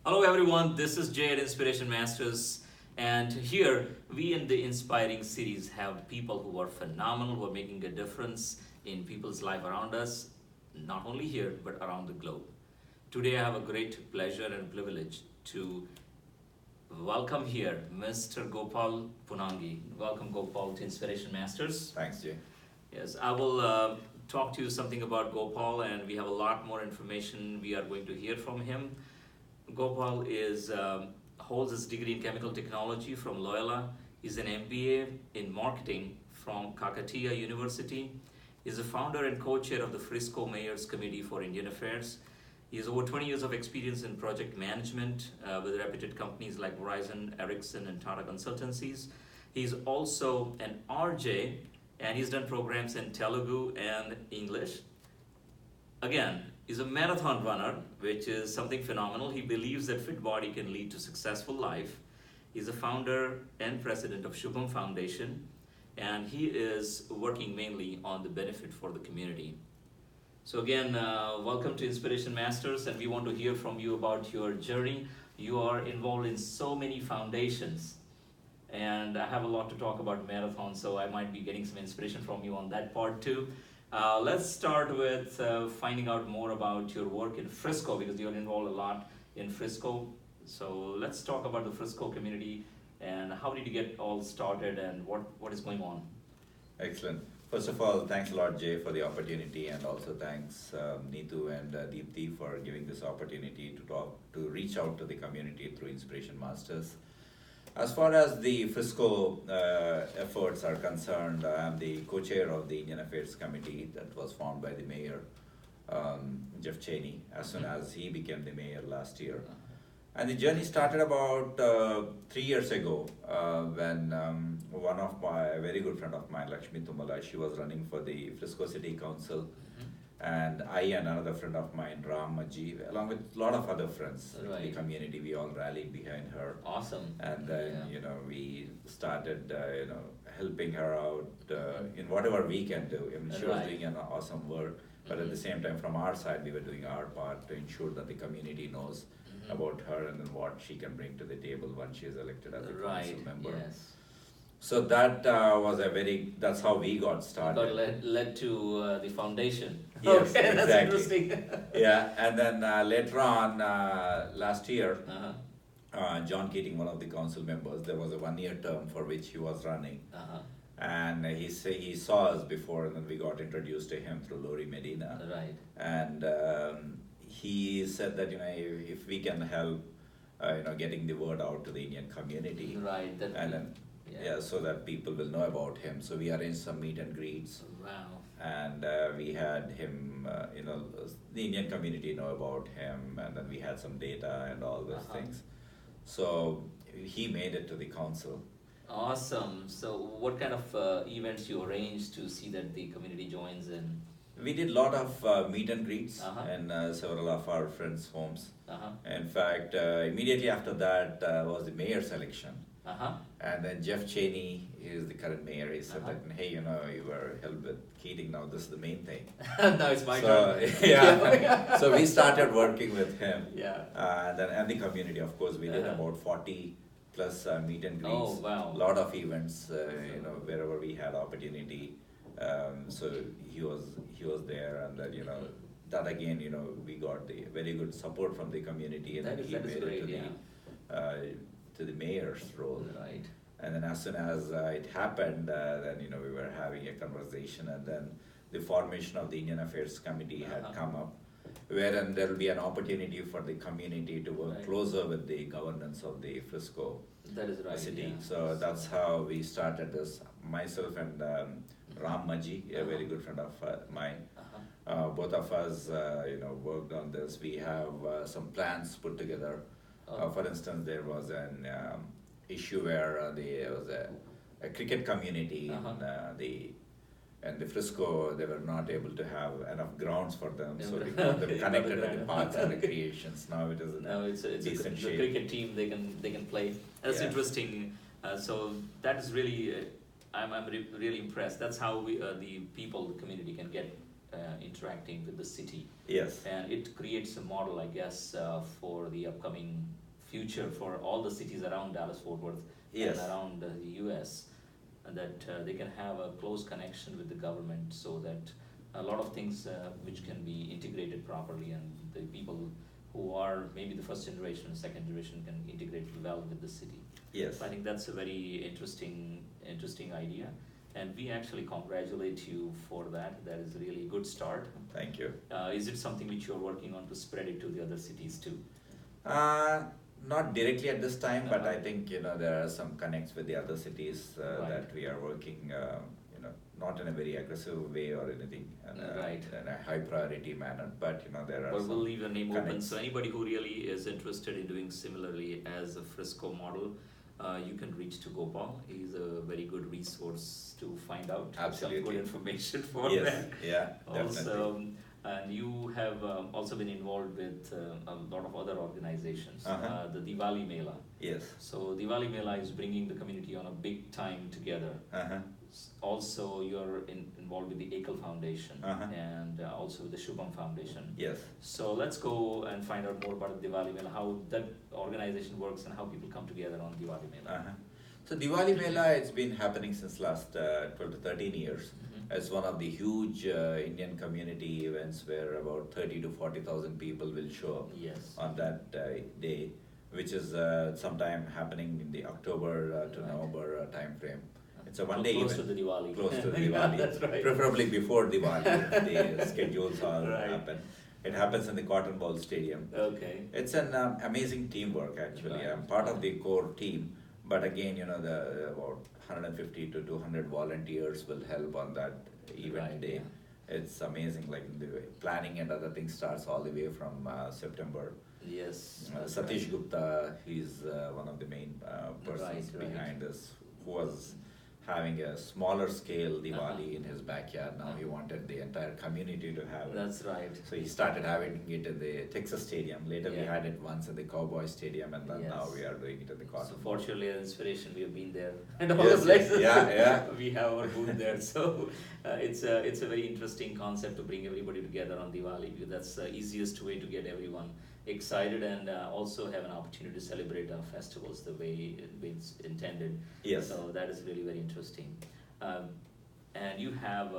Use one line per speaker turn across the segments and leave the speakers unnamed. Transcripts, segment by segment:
Hello everyone, this is Jay at Inspiration Masters, and here we in the Inspiring series have people who are phenomenal, who are making a difference in people's life around us, not only here but around the globe. Today I have a great pleasure and privilege to welcome here Mr. Gopal Ponangi. Welcome Gopal to Inspiration Masters.
Thanks, Jay.
Yes, I will talk to you something about Gopal, and we have a lot more information we are going to hear from him. Gopal holds his degree in chemical technology from Loyola. He's an MBA in marketing from Kakatiya University. He's the founder and co-chair of the Frisco Mayor's Committee for Indian Affairs. He has over 20 years of experience in project management with reputed companies like Verizon, Ericsson, and Tata Consultancies. He's also an RJ, and he's done programs in Telugu and English. Again, he's a marathon runner, which is something phenomenal. He believes that fit body can lead to successful life. He's the founder and president of Shubham Foundation, and he is working mainly on the benefit for the community. So again, welcome to Inspiration Masters, and we want to hear from you about your journey. You are involved in so many foundations, and I have a lot to talk about marathon, so I might be getting some inspiration from you on that part too. Let's start with finding out more about your work in Frisco, because you're involved a lot in Frisco. So let's talk about the Frisco community and how did you get all started and what is going on?
Excellent. First of all, thanks a lot, Jay, for the opportunity, and also thanks Neetu and Deepthi for giving this opportunity to reach out to the community through Inspiration Masters. As far as the Frisco efforts are concerned, I am the co-chair of the Indian Affairs Committee that was formed by the mayor, Jeff Cheney, as soon as he became the mayor last year. And the journey started about 3 years ago when one of a very good friend of mine, Lakshmi Tumala, she was running for the Frisco City Council. And I and another friend of mine, Ram Maji, along with a lot of other friends in the community, we all rallied behind her.
Awesome.
And then, we started, helping her out in whatever we can do. I mean, she was doing an awesome work, but at the same time, from our side, we were doing our part to ensure that the community knows about her and then what she can bring to the table once she is elected as a council member.
Yes.
So that that's how we got started.
Got led to the foundation.
Yes,
okay,
exactly.
That's interesting.
Yeah, and then later on, last year, John Keating, one of the council members, there was a 1-year term for which he was running. And he saw us before, and then we got introduced to him through Lori Medina.
Right.
And he said that if we can help, getting the word out to the Indian community.
Right.
So that people will know about him. So we arranged some meet and greets.
Wow.
And we had him, the Indian community know about him, and then we had some data and all those things. So he made it to the council.
Awesome. So what kind of events you arranged to see that the community joins in?
We did a lot of meet and greets in several of our friends' homes. In fact, immediately after that was the mayor's election. And then Jeff Cheney is the current mayor. He said that, hey, you were helped with Keating, now this is the main thing.
Now it's my turn.
Yeah. So we started working with him.
Yeah.
And the community, of course, we did about 40 plus meet and greets.
Oh, wow.
A lot of events, wherever we had opportunity. So he was there, and then, that again, we got the very good support from the community, and then he made it to the mayor's role.
Right.
And then as soon as it happened, then we were having a conversation, and then the formation of the Indian Affairs Committee had come up, wherein there will be an opportunity for the community to work closer with the governance of the Frisco city.
Yeah.
So that's how we started this. Myself and Ram Maji, a very good friend of mine. Both of us, worked on this. We have some plans put together. For instance, there was an issue where there was a cricket community in the Frisco. They were not able to have enough grounds for them, so we got them connected with the parks and recreations. Now it is in decent shape.
The cricket team they can play. That's interesting. So that is really I'm really impressed. That's how the community can get interacting with the city.
Yes.
And it creates a model, I guess, for the upcoming future for all the cities around Dallas-Fort Worth
Yes.
and around the US, that they can have a close connection with the government so that a lot of things which can be integrated properly, and the people who are maybe the first generation, second generation can integrate well with the city.
Yes.
I think that's a very interesting idea, and we actually congratulate you for that. That is really a good start.
Thank you.
Is it something which you're working on to spread it to the other cities too?
Not directly at this time, but
Uh-huh.
I think there are some connects with the other cities
Right.
that we are working. Not in a very aggressive way or anything,
Right.
in a high priority manner. But there are.
But
some
we'll leave your name open,
connects.
so anybody who really is interested in doing similarly as a Frisco model, you can reach to Gopal. He's a very good resource to find out
Absolutely.
some good information for
Yes.
them.
Yeah. Definitely.
Also, and you have also been involved with a lot of other organizations,
Uh-huh.
the Diwali Mela.
Yes.
So Diwali Mela is bringing the community on a big time together.
Uh-huh.
Also, you're involved with the Ekal Foundation
Uh-huh.
and also with the Shubham Foundation.
Yes.
So let's go and find out more about Diwali Mela, how that organization works and how people come together on Diwali Mela.
Uh-huh. So Diwali Mela, it's been happening since last 12 to 13 years.
Mhm.
It's one of the huge Indian community events where about 30 to 40,000 people will show up
Yes.
on that day, which is sometime happening in the October to
Right.
November time frame. It's a one-day
Close
event.
to the Diwali.
Close to
Yeah,
Diwali.
that's right.
Preferably before Diwali. The schedules all
Right.
happen. It happens in the Cotton Bowl Stadium.
Okay.
It's an amazing teamwork actually.
Right.
I'm part of the core team, but again, the about 150 to 200 volunteers will help on that event
Right,
day.
yeah.
It's amazing, like the planning and other things starts all the way from September.
Yes. that's
Satish
right.
Gupta, he's one of the main persons
Right, right.
behind this, who was having a smaller scale Diwali in his backyard. Now he wanted the entire community to have it.
That's right.
So he started having it in the Texas Stadium. Later we
Yeah.
had it once in the Cowboy Stadium, and then now
Yes.
we are doing it at the Cotton
So
Bowl.
fortunately, as inspiration, we have been there and all
Yes,
the places.
yeah, yeah.
We have our booth there, so it's a very interesting concept to bring everybody together on Diwali, because that's the easiest way to get everyone excited and also have an opportunity to celebrate our festivals the way it's intended.
Yes.
So that is really very interesting. And you have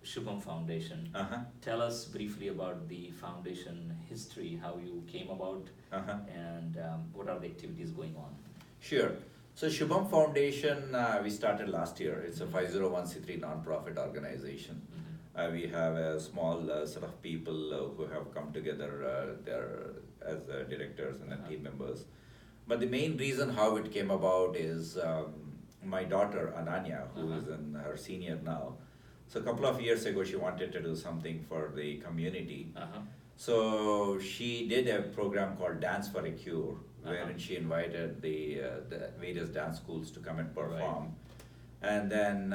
Shubham Foundation.
Uh-huh.
Tell us briefly about the foundation history, how you came about,
Uh-huh.
and what are the activities going on.
Sure. So Shubham Foundation, we started last year. It's a 501c3 non-profit organization.
Mhm.
We have a small set of people who have come together there as directors and then team members. But the main reason how it came about is my daughter Ananya, who is in her senior now. So a couple of years ago, she wanted to do something for the community.
Uh-huh.
So she did a program called Dance for a Cure, wherein she invited the various dance schools to come and perform. And then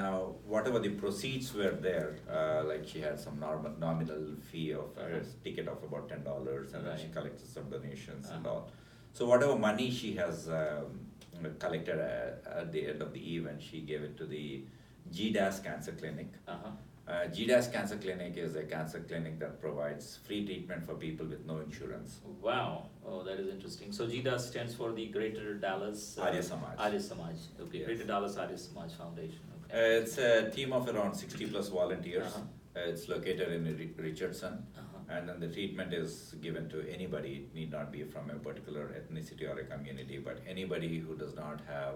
whatever the proceeds were there, like she had some nominal fee of a ticket of about $10, and then she
Right.
collected some donations and all. So whatever money she has collected at the end of the event, she gave it to the GDAS Cancer Clinic.
Uh-huh.
GDAS Cancer Clinic is a cancer clinic that provides free treatment for people with no insurance.
Wow. Oh, that is interesting. So GDAS stands for the Greater Dallas
Arya Samaj.
Arya Samaj. Okay.
Yes.
Greater Dallas Arya Samaj Foundation. Okay.
It's a team of around 60 plus volunteers.
Uh-huh.
It's located in Richardson.
Uh-huh.
And then the treatment is given to anybody. It need not be from a particular ethnicity or a community, but anybody who does not have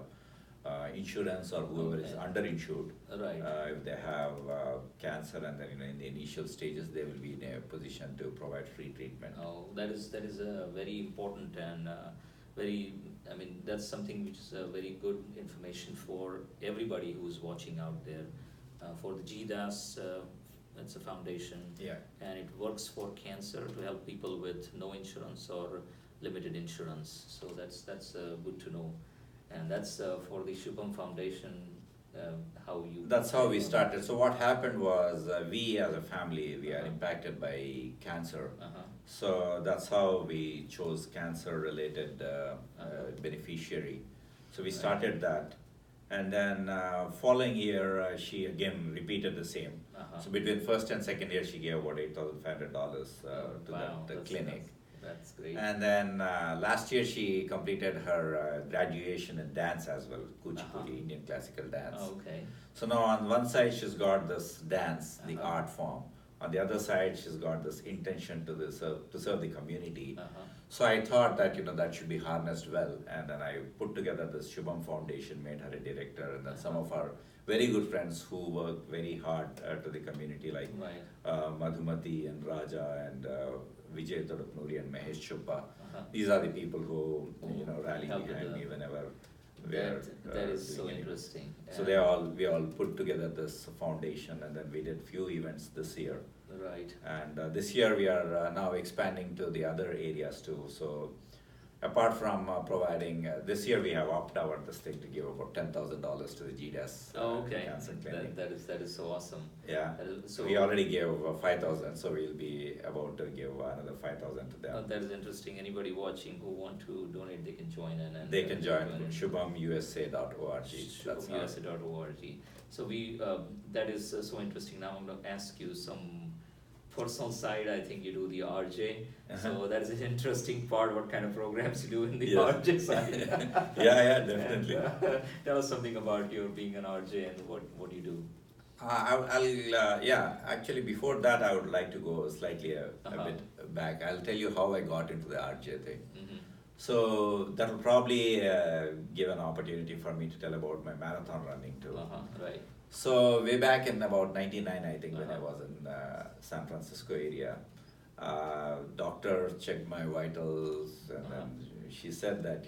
insurance or whoever is
Okay.
underinsured.
Right.
If they have cancer and then in the initial stages, they will be in a position to provide free treatment.
Oh, that is a very important and that's something which is a very good information for everybody who's watching out there. For the GDAS, it's a foundation,
Yeah.
and it works for cancer to help people with no insurance or limited insurance. So that's good to know, and that's for the Shubham Foundation. How you?
That's how we started. So what happened was we as a family, we are impacted by cancer.
Uh-huh.
So that's how we chose cancer-related beneficiary. So we started that, And then following year, she again repeated the same. So between first and second year, she gave about $8,500 to
Wow,
the clinic.
That's great.
And then last year, she completed her graduation in dance as well, Kuchipudi, Indian classical dance.
Oh, okay.
So now on one side, she's got this dance, the art form. On the other side, she's got this intention to serve the community. So I thought that that should be harnessed well, and then I put together this Shubham Foundation, made her a director, and then some of our very good friends who work very hard to the community, like Madhumati and Raja and Vijay Todapnuri and Mahesh Chuppa. These are the people who rally behind me whenever
that is so interesting.
So we all put together this foundation, and then we did few events this year.
Right.
And this year we are now expanding to the other areas too. So apart from providing, this year we have opted out this thing to give about $10,000 to the GDAS cancer clinic.
That is so awesome.
Yeah. We already gave 5,000, so we'll be about to give another 5,000 to them.
That is interesting. Anybody watching who want to donate, they can join in. And
they can join shubhamusa.org.
shubhamusa.org. So that is so interesting. Now I'm going to ask you some personal side. I think you do the RJ, so that is an interesting part. What kind of programs you do in the RJ side?
yeah, definitely.
And, tell us something about your being an RJ and what you do.
Actually before that I would like to go slightly a bit back. I'll tell you how I got into the RJ thing. So that will probably give an opportunity for me to tell about my marathon running too.
Right.
So way back in about 99, I think, when I was in San Francisco area, doctor checked my vitals, and then she said that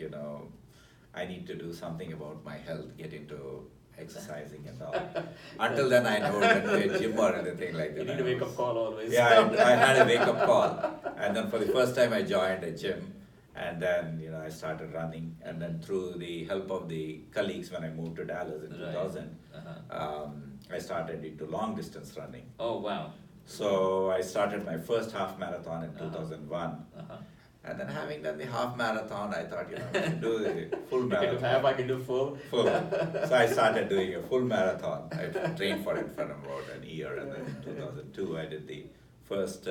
I need to do something about my health, get into exercising and all. Until then, I never went to a gym or anything like that.
You need a wake-up call always.
Yeah, I had a wake-up call, and then for the first time I joined a gym. And then, I started running, and then through the help of the colleagues when I moved to Dallas in 2000, I started into long distance running.
Oh, wow.
So I started my first half marathon in 2001. And then having done the half marathon, I thought, I should do the full marathon.
If half, I can do full.
Full. So I started doing a full marathon. I trained for it for about a year, and then in 2002 I did the first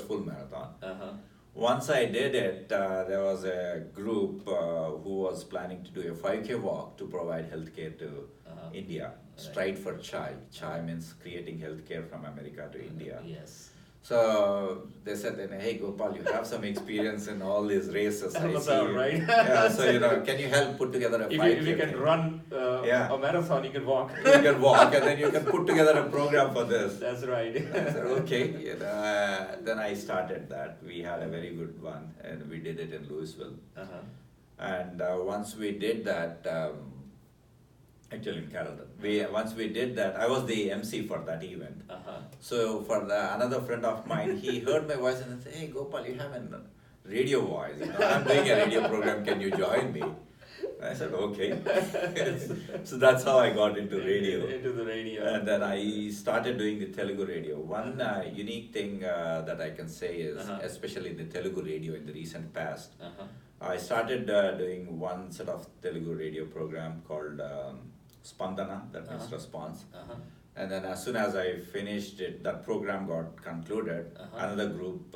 full marathon. Once I did it, there was a group who was planning to do a 5K walk to provide healthcare to India. Stride for Chai. Chai means creating healthcare from America to India.
Yes.
So they said, hey Gopal, you have some experience in all these races. I see.
Right?
Yeah, so can you help put together a 5K?
If you can run a marathon, you can walk.
You can walk, and then you can put together a program for this.
That's right.
I said, okay. Then I started that. We had a very good one, and we did it in Louisville. And once we did that, actually in Carrollton, once we did that, I was the MC for that event. So for another friend of mine, he heard my voice and said, hey Gopal, you have a radio voice. I'm doing a radio program, can you join me? I said, okay. So that's how I got into radio.
Into the radio.
And then I started doing the Telugu radio. One unique thing that I can say is, especially in the Telugu radio in the recent past, I started doing one set of Telugu radio program called Spandana, that means response. And then as soon as I finished it, that program got concluded. Another group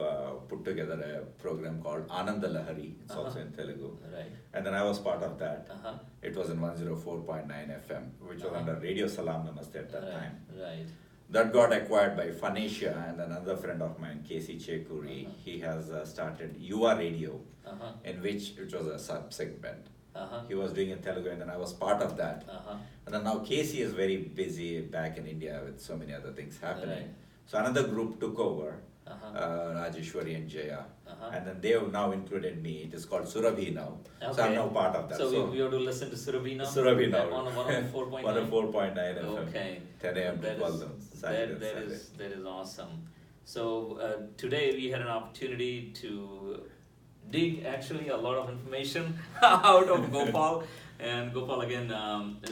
put together a program called Ananda Lahari. It's also in Telugu.
Right.
And then I was part of that. It was in 104.9 FM, which was under Radio Salam Namaste at that time.
Right.
That got acquired by Phanesia, and another friend of mine, Casey Chekuri. He has started Yuva Radio, in which was a sub-segment. He was doing in Telugu, and then I was part of that. And then now Casey is very busy back in India with so many other things happening. So another group took over, Rajeshwari and Jaya. And then they have now included me. It is called Surabhi now. So I'm now part of that.
So we have to listen to Surabhi now?
Surabhi now.
On 104.9?
104.9 FM.
Okay.
10 a.m. to 12 noon.
That is awesome. So today we had an opportunity to dig actually a lot of information out of Gopal. And Gopal, again,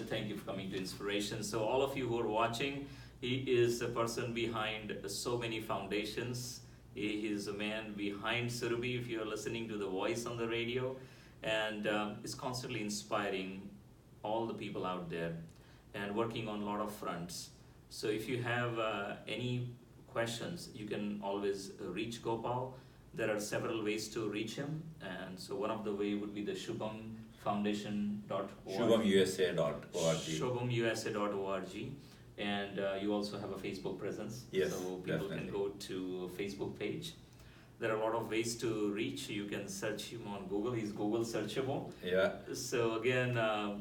thank you for coming to Inspiration. So all of you who are watching, he is a person behind so many foundations. He is a man behind Surabhi, if you are listening to the voice on the radio, and is constantly inspiring all the people out there and working on a lot of fronts. So if you have any questions, you can always reach Gopal. There are several ways to reach him, and so one of the way would be the Shubham Foundation.org.
ShubhamUSA.org.
ShubhamUSA.org. And you also have a Facebook presence,
Yes,
so people
definitely.
can go to a Facebook page. There are a lot of ways to reach. You can search him on Google. He's Google searchable.
Yeah.
So again,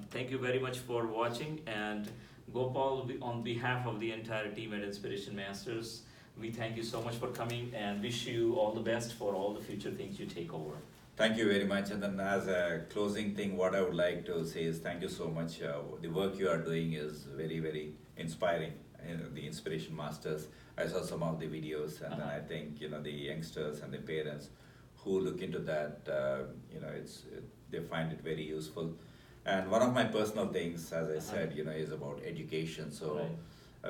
thank you very much for watching. And Gopal, on behalf of the entire team at Inspiration Masters, we thank you so much for coming and wish you all the best for all the future things you take over.
Thank you very much. And then as a closing thing, what I would like to say is thank you so much. The work you are doing is very, very inspiring. The Inspiration Masters, I saw some of the videos, and then I think, the youngsters and the parents who look into that, they find it very useful. And one of my personal things, as I said, is about education. So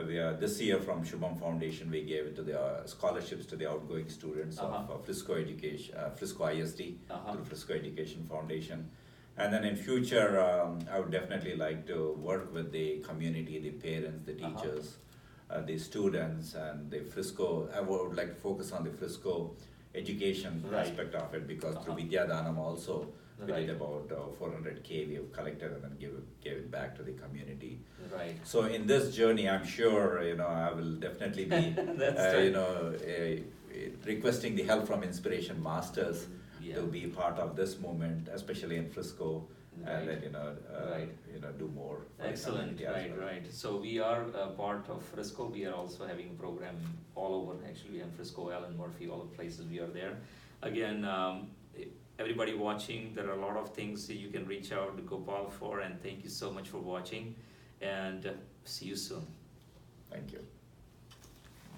we are this year from Shubham Foundation, we gave it to the scholarships to the outgoing students of Frisco Education, Frisco ISD, through Frisco Education Foundation. And then in future, I would definitely like to work with the community, the parents, the teachers, the students, and the Frisco. I would like to focus on the Frisco education aspect of it, because through Vidya Danam also, we did about 400K we have collected and then gave it back to the community.
Right.
So in this journey, I'm sure, I will definitely be, requesting the help from Inspiration Masters to be part of this movement, especially in Frisco, and then, do more.
Excellent, right. So we are a part of Frisco. We are also having a program all over. Actually, in Frisco, Allen, Murphy, all the places we are there. Again, everybody watching, there are a lot of things you can reach out to Gopal for, and thank you so much for watching, and see you soon.
Thank you.